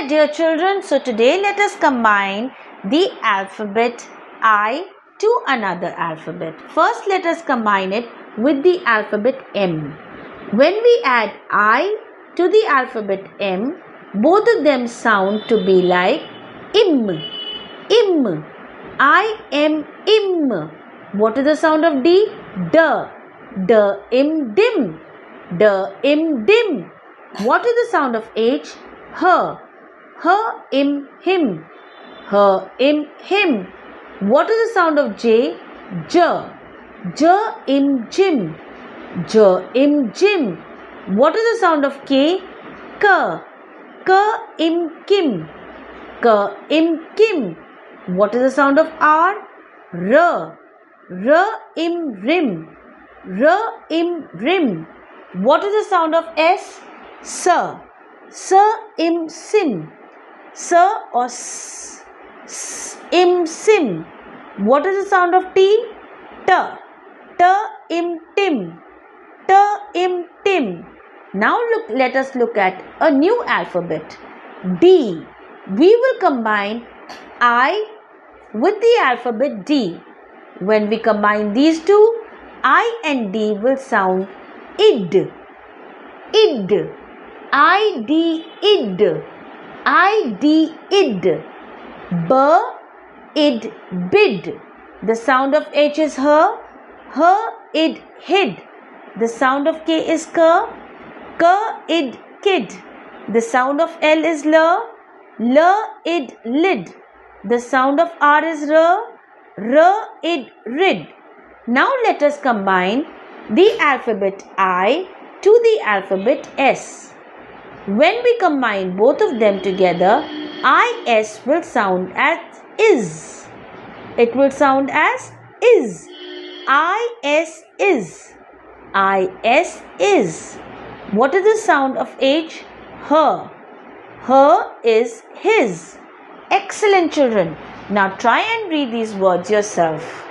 there, dear children. So today let us combine the alphabet I to another alphabet. First, let us combine it with the alphabet M. When we add I to the alphabet M, both of them sound to be like im. Im. I am im. What is the sound of D? D. D im dim. D im dim. What is the sound of H? H. H im him. H im him. What is the sound of J? J. J im Jim. J im Jim. What is the sound of K? K. K im Kim. K im Kim. What is the sound of R? R. R im Rim. R im Rim. What is the sound of S? S. S im Sim. S or S. S im Sim. What is the sound of T? T. T im Tim. T im Tim. Now let us look at a new alphabet. D. We will combine I with the alphabet D. When we combine these two, I and D will sound id. Id. I-D, id. I-D, id. B, id, bid. The sound of H is her. Her, id, hid. The sound of K is k. K, id, kid. The sound of L is l. L, id, lid. The sound of R is r. R, id, rid. Now let us combine the alphabet I to the alphabet S. When we combine both of them together, IS will sound as is. It will sound as is. IS is. IS is. What is the sound of H? Her. Her is his. Excellent, children. Now try and read these words yourself.